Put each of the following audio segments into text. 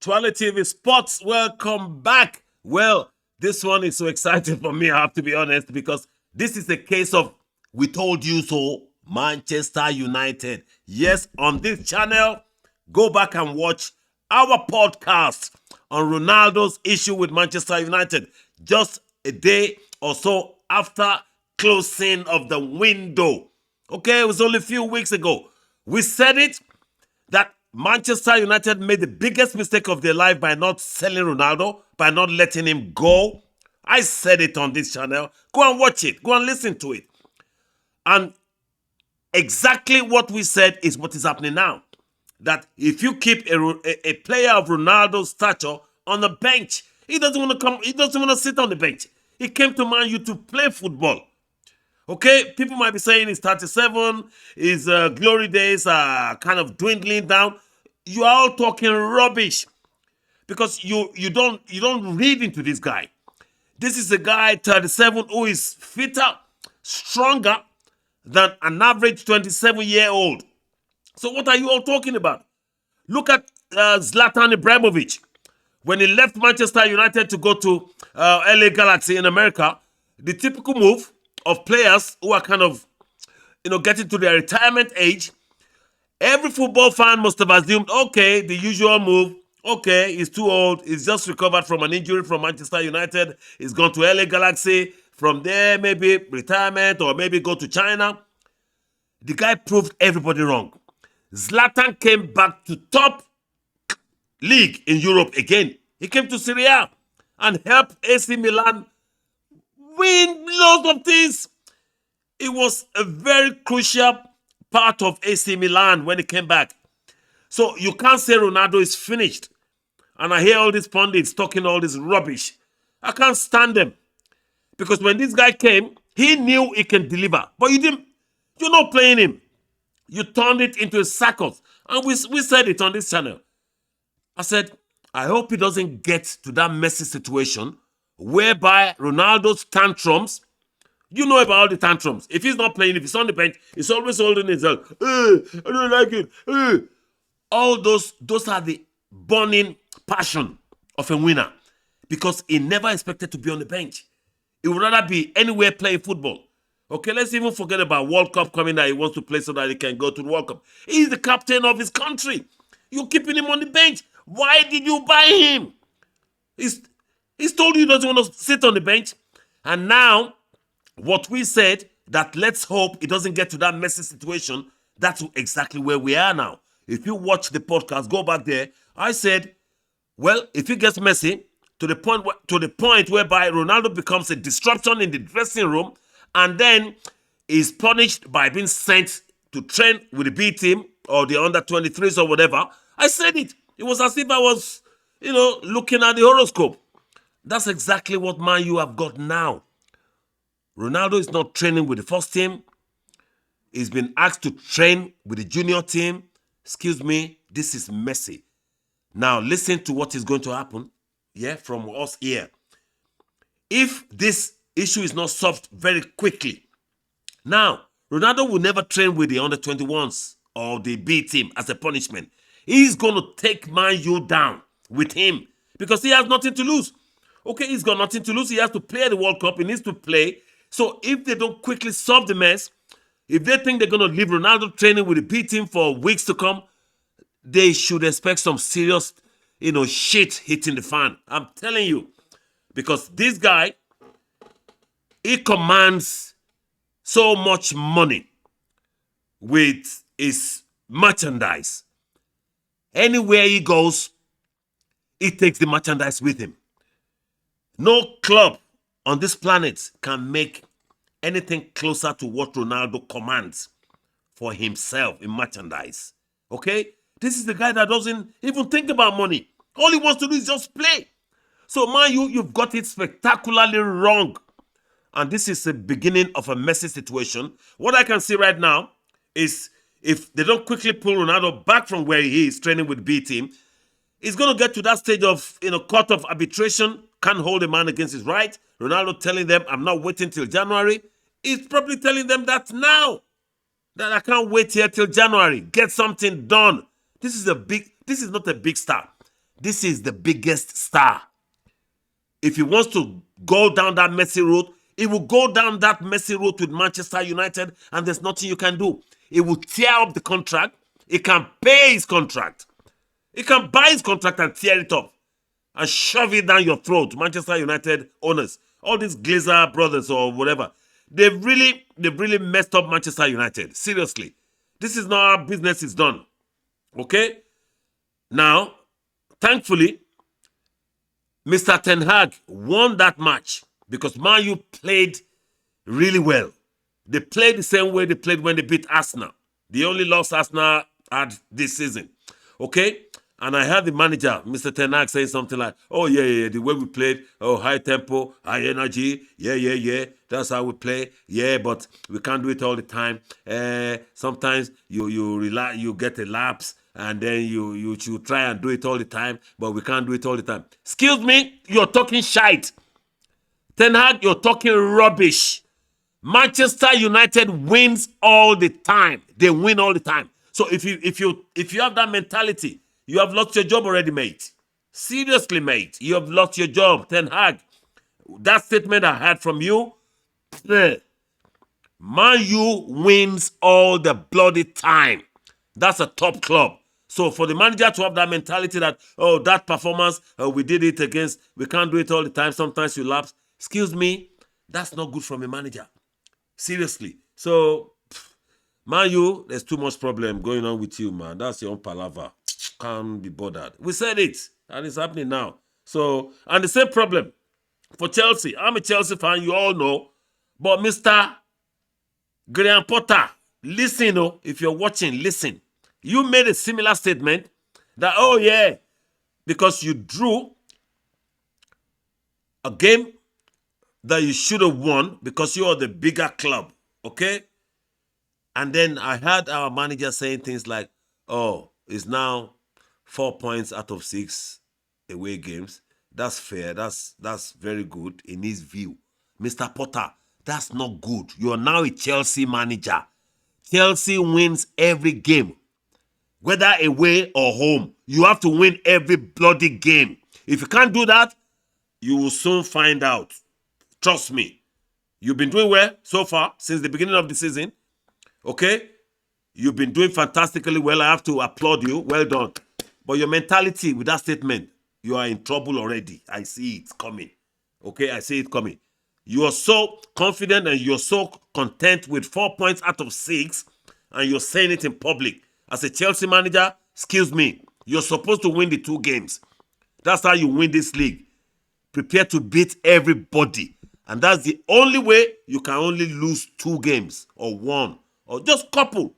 Twale TV Sports, welcome back. Well, this one is so exciting for me, I have to be honest, because this is a case of we told you so, Manchester United. Yes, on this channel, go back and watch our podcast on Ronaldo's issue with Manchester United just a day or so after closing of the window. Okay, it was only a few weeks ago. We said it, that Manchester United made the biggest mistake of their life by not selling Ronaldo, by not letting him go. I said it on this channel. Go and watch it. Go and listen to it. And exactly what we said is what is happening now. That if you keep a player of Ronaldo's stature on the bench, he doesn't want to come. He doesn't want to sit on the bench. He came to Man U to play football. Okay, people might be saying he's 37, his glory days are kind of dwindling down. You are all talking rubbish because you don't read into this guy. This is a guy 37 who is fitter, stronger than an average 27-year-old. So what are you all talking about? Look at Zlatan Ibrahimovic. When he left Manchester United to go to LA Galaxy in America, the typical move of players who are kind of, getting to their retirement age, every football fan must have assumed, okay, the usual move, okay, he's too old, he's just recovered from an injury from Manchester United, he's gone to LA Galaxy, from there maybe retirement or maybe go to China. The guy proved everybody wrong. Zlatan came back to top league in Europe again. He came to Serie A and helped AC Milan win lots of things. It was a very crucial part of AC Milan when he came back. So you can't say Ronaldo is finished. And I hear all these pundits talking all this rubbish. I can't stand them. Because when this guy came, he knew he can deliver. But you're not playing him. You turned it into a circus. And we said it on this channel. I said, I hope he doesn't get to that messy situation whereby Ronaldo's tantrums, you know about all the tantrums. If he's not playing, if he's on the bench, he's always holding himself. I don't like it. All those are the burning passion of a winner because he never expected to be on the bench. He would rather be anywhere playing football. Okay, let's even forget about World Cup coming that he wants to play so that he can go to the World Cup. He's the captain of his country. You're keeping him on the bench. Why did you buy him? He's told you he doesn't want to sit on the bench. And now, what we said, that let's hope it doesn't get to that messy situation, that's exactly where we are now. If you watch the podcast, go back there. I said, well, if it gets messy, to the point whereby Ronaldo becomes a disruption in the dressing room and then is punished by being sent to train with the B team or the under-23s or whatever, I said it. It was as if I was, looking at the horoscope. That's exactly what Man U have got now. Ronaldo is not training with the first team. He's been asked to train with the junior team. Excuse me, this is messy. Now listen to what is going to happen, from us here. If this issue is not solved very quickly, now Ronaldo will never train with the under-21s or the B team as a punishment. He's going to take Man U down with him because he has nothing to lose. Okay, he's got nothing to lose. He has to play the World Cup. He needs to play. So if they don't quickly solve the mess, if they think they're going to leave Ronaldo training with the B team for weeks to come, they should expect some serious, shit hitting the fan. I'm telling you. Because this guy, he commands so much money with his merchandise. Anywhere he goes, he takes the merchandise with him. No club on this planet can make anything closer to what Ronaldo commands for himself in merchandise. Okay? This is the guy that doesn't even think about money. All he wants to do is just play. So, man, you've got it spectacularly wrong. And this is the beginning of a messy situation. What I can see right now is if they don't quickly pull Ronaldo back from where he is training with B team, he's going to get to that stage of, court of arbitration, can't hold a man against his right. Ronaldo telling them, I'm not waiting till January. He's probably telling them that now. That I can't wait here till January. Get something done. This is not a big star. This is the biggest star. If he wants to go down that messy road, he will go down that messy road with Manchester United, and there's nothing you can do. He will tear up the contract. He can pay his contract. He can buy his contract and tear it up and shove it down your throat. Manchester United owners, all these Glazer brothers or whatever, they've really messed up Manchester United. Seriously. This is not how business is done. Okay? Now, thankfully, Mr. Ten Hag won that match because Man U played really well. They played the same way they played when they beat Arsenal. The only loss Arsenal had this season. Okay? And I heard the manager, Mr. Ten Hag, saying something like, oh, yeah, the way we played, oh, high tempo, high energy, yeah, that's how we play. Yeah, but we can't do it all the time. Sometimes you get a lapse, and then you should try and do it all the time, but we can't do it all the time. Excuse me, you're talking shite. Ten Hag, you're talking rubbish. Manchester United wins all the time. They win all the time. So if you have that mentality, you have lost your job already, mate. Seriously, mate. You have lost your job, Ten Hag. That statement I heard from you, Man U wins all the bloody time. That's a top club. So for the manager to have that mentality that, oh, that performance, we did it against, we can't do it all the time, sometimes you lapse. Excuse me, that's not good from a manager. Seriously. So, Man U, there's too much problem going on with you, man. That's your own palaver. Can't be bothered. We said it, and it's happening now. So, and the same problem for Chelsea. I'm a Chelsea fan, you all know. But Mr. Graham Potter, listen, oh, if you're watching, listen. You made a similar statement that, oh yeah, because you drew a game that you should have won because you are the bigger club, okay? And then I heard our manager saying things like, oh, it's now 4 points out of 6 away games. That's fair. That's very good in his view. Mr. Potter, that's not good. You're now a Chelsea manager. Chelsea wins every game, whether away or home. You have to win every bloody game. If you can't do that, you will soon find out. Trust me. You've been doing well so far since the beginning of the season. Okay? You've been doing fantastically well. I have to applaud you. Well done. But your mentality with that statement, you are in trouble already. I see it coming. Okay? I see it coming. You are so confident and you're so content with 4 points out of 6, and you're saying it in public. As a Chelsea manager, excuse me, you're supposed to win the 2 games. That's how you win this league. Prepare to beat everybody. And that's the only way you can only lose 2 games or 1 or just couple.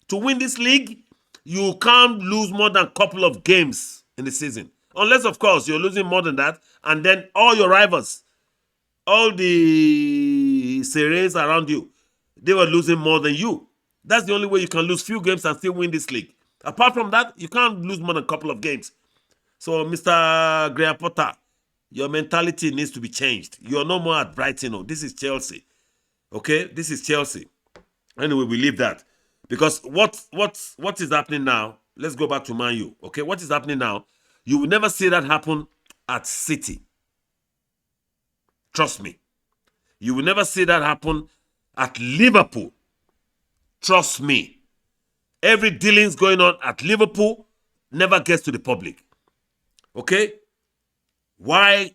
To win this league, you can't lose more than a couple of games in the season. Unless, of course, you're losing more than that. And then all your rivals, all the series around you, they were losing more than you. That's the only way you can lose few games and still win this league. Apart from that, you can't lose more than a couple of games. So, Mr. Graham Potter, your mentality needs to be changed. You're no more at Brighton. Oh, this is Chelsea. Okay? This is Chelsea. Anyway, we leave that. Because what is happening now, let's go back to Man U. Okay? What is happening now, you will never see that happen at City. Trust me. You will never see that happen at Liverpool. Trust me. Every dealings going on at Liverpool never gets to the public. Okay? Why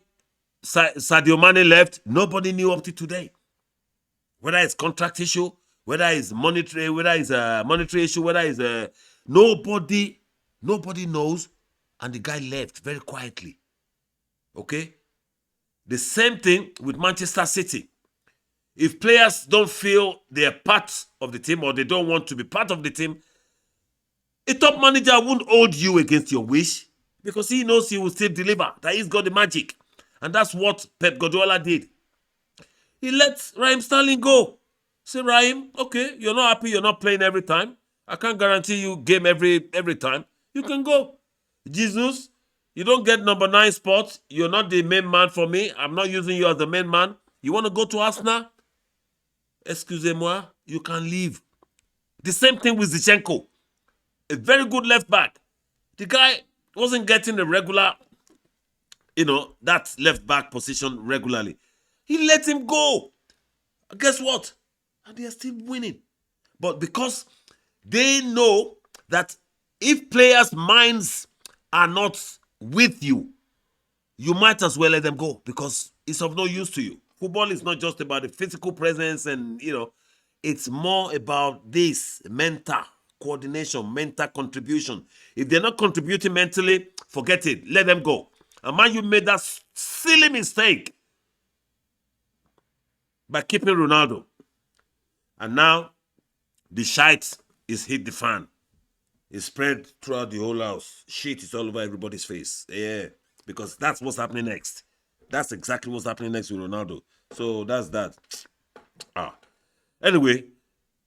Sadio Mane left, nobody knew up to today. Whether it's contract issue, whether it's monetary issue, whether it's nobody knows, and the guy left very quietly. Okay? The same thing with Manchester City. If players don't feel they're part of the team or they don't want to be part of the team, a top manager won't hold you against your wish because he knows he will still deliver, that he's got the magic. And that's what Pep Guardiola did. He let Raheem Sterling go. Say, Raheem, okay, you're not happy, you're not playing every time. I can't guarantee you game every time. You can go. Jesus, you don't get number 9 spot. You're not the main man for me. I'm not using you as the main man. You want to go to Arsenal? excusez-moi, you can leave. The same thing with Zinchenko, a very good left back. The guy wasn't getting the regular, that left back position regularly. He let him go. Guess what? And they are still winning. But because they know that if players' minds are not with you, you might as well let them go because it's of no use to you. Football is not just about the physical presence and, it's more about this mental coordination, mental contribution. If they're not contributing mentally, forget it. Let them go. And man, you made that silly mistake by keeping Ronaldo. And now the shite is hit the fan. It's spread throughout the whole house. Shit is all over everybody's face. Yeah, because that's what's happening next. That's exactly what's happening next with Ronaldo. So that's that. Anyway,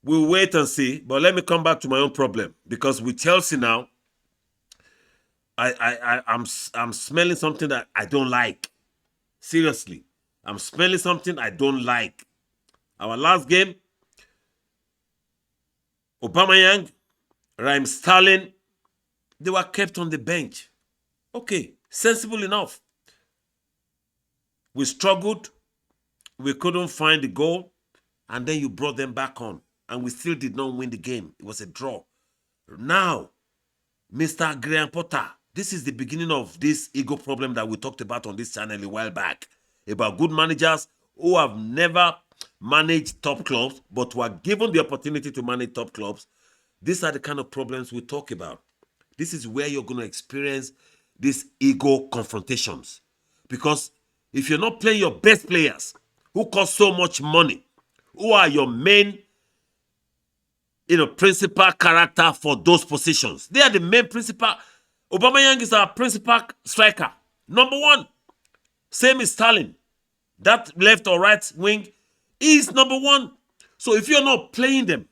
we'll wait and see. But let me come back to my own problem. Because with Chelsea now, I'm smelling something that I don't like. Seriously. I'm smelling something I don't like. Our last game, Aubameyang, Raheem Sterling, they were kept on the bench. Okay, sensible enough. We struggled. We couldn't find the goal. And then you brought them back on. And we still did not win the game. It was a draw. Now, Mr. Graham Potter, this is the beginning of this ego problem that we talked about on this channel a while back. About good managers who have never managed top clubs, but were given the opportunity to manage top clubs. These are the kind of problems we talk about. This is where you're going to experience these ego confrontations. Because if you're not playing your best players, who cost so much money, who are your main, principal character for those positions, they are the main principal. Aubameyang is our principal striker. Number one. Same as Sterling. That left or right wing is number one. So if you're not playing them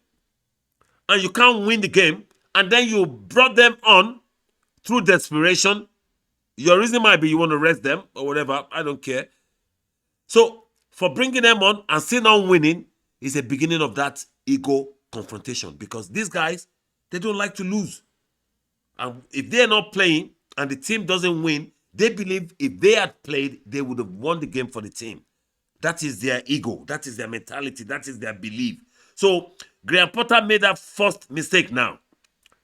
and you can't win the game, and then you brought them on through desperation, your reason might be you want to rest them or whatever. I don't care. So for bringing them on and still not winning is a beginning of that ego confrontation, because these guys, they don't like to lose. And if they're not playing and the team doesn't win, they believe if they had played, they would have won the game for the team. That is their ego. That is their mentality. That is their belief. So Graham Potter made that first mistake now.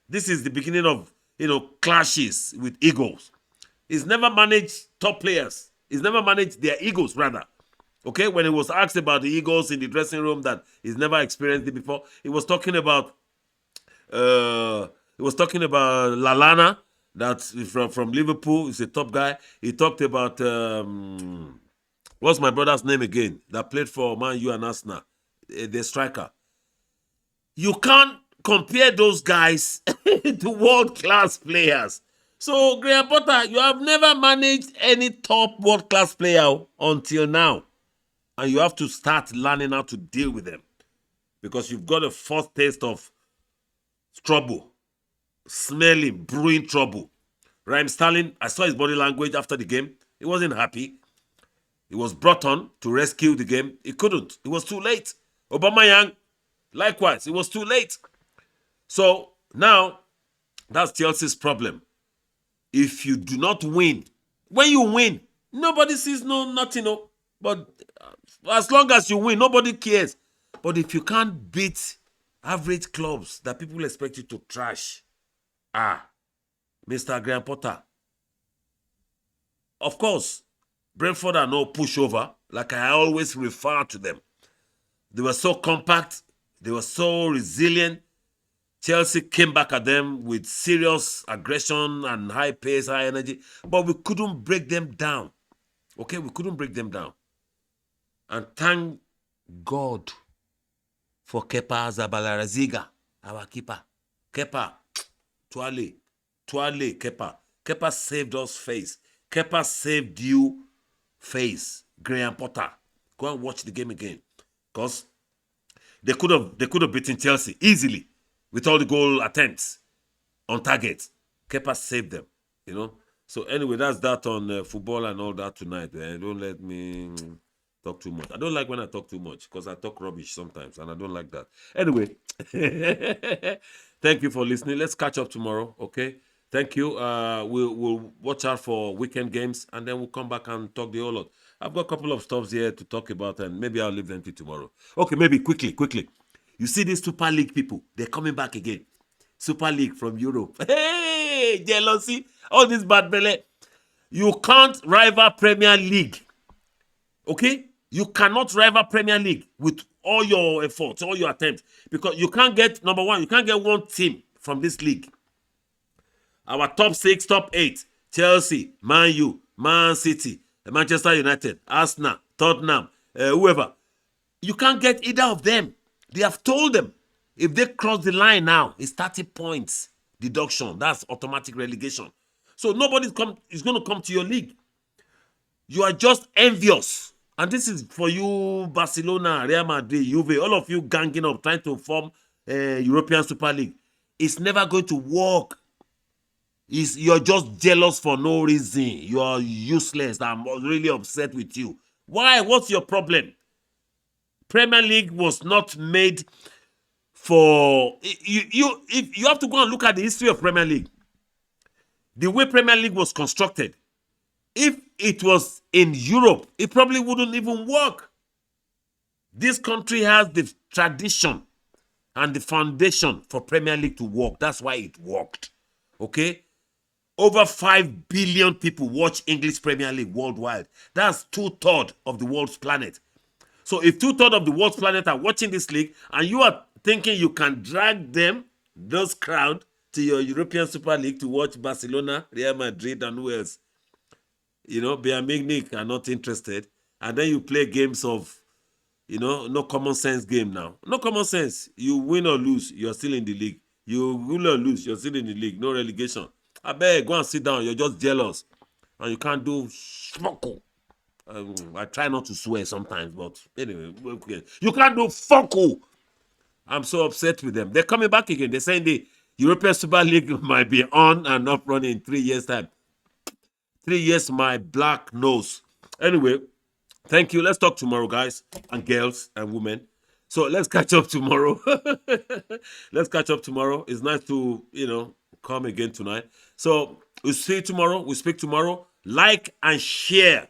This is the beginning of, clashes with egos. He's never managed top players. He's never managed their egos, rather. Okay, when he was asked about the egos in the dressing room that he's never experienced it before, he was talking about Lallana, that's from Liverpool. He's a top guy. He talked about what's my brother's name again? That played for Man U and Arsenal, the striker. You can't compare those guys to world-class players. So, Graham Potter, you have never managed any top world-class player until now. And you have to start learning how to deal with them. Because you've got a first taste of trouble. Smelling, brewing trouble. Raheem Sterling, I saw his body language after the game. He wasn't happy. He was brought on to rescue the game. He couldn't. It was too late. Aubameyang, likewise, it was too late. So now, that's Chelsea's problem. If you do not win, when you win, nobody sees nothing. But as long as you win, nobody cares. But if you can't beat average clubs that people expect you to trash, Mr. Graham Potter. Of course, Brentford are no pushover, like I always refer to them. They were so compact. They were so resilient. Chelsea came back at them with serious aggression and high pace, high energy. But we couldn't break them down. Okay, we couldn't break them down. And thank God for Kepa Arrizabalaga, our keeper. Kepa, Tuale, Kepa. Kepa saved us face. Kepa saved you face. Graham Potter. Go and watch the game again. Because they could have beaten Chelsea easily with all the goal attempts on target. Kepa saved them, So anyway, that's that on football and all that tonight. Don't let me Talk too much. I don't like when I talk too much because I talk rubbish sometimes, and I don't like that. Anyway, thank you for listening. Let's catch up tomorrow, okay? Thank you. We'll watch out for weekend games, and then we'll come back and talk the whole lot. I've got a couple of stuffs here to talk about, and maybe I'll leave them till tomorrow. Okay, maybe quickly. You see these Super League people? They're coming back again. Super League from Europe. Hey, jealousy. All this bad belly. You can't rival Premier League. Okay? You cannot rival Premier League with all your efforts, all your attempts. Because you can't get, number one, you can't get one team from this league. Our top 6, top 8, Chelsea, Man U, Man City, Manchester United, Arsenal, Tottenham, whoever. You can't get either of them. They have told them, if they cross the line now, it's 30 points deduction. That's automatic relegation. So nobody's is going to come to your league. You are just envious. And this is for you, Barcelona, Real Madrid, Juve, all of you ganging up, trying to form a European Super League. It's never going to work. You're just jealous for no reason. You are useless. I'm really upset with you. Why? What's your problem? Premier League was not made for you have to go and look at the history of Premier League. The way Premier League was constructed. If it was in Europe, it probably wouldn't even work. This country has the tradition and the foundation for Premier League to work. That's why it worked. Okay? Over 5 billion people watch English Premier League worldwide. That's 2/3 of the world's planet. So if 2/3 of the world's planet are watching this league and you are thinking you can drag them, those crowd, to your European Super League to watch Barcelona, Real Madrid, and who else? You know, Bayern Munich are not interested. And then you play games of, no common sense game now. No common sense. You win or lose, you're still in the league. You win or lose, you're still in the league. No relegation. I beg, go and sit down. You're just jealous. And you can't do fuck. I try not to swear sometimes, but anyway, you can't do fuck. I'm so upset with them. They're coming back again. They're saying the European Super League might be on and up running in 3 years' time. 3 years, my black nose. Anyway, thank you. Let's talk tomorrow, guys and girls and women. So let's catch up tomorrow. Let's catch up tomorrow. It's nice to, come again tonight. So we'll see you tomorrow. We'll speak tomorrow. Like and share.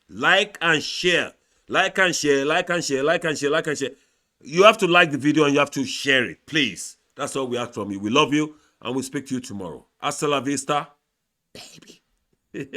Like and share. Like and share. Like and share. Like and share. Like and share. You have to like the video and you have to share it, please. That's all we ask from you. We love you and we'll speak to you tomorrow. Hasta la vista, baby. It's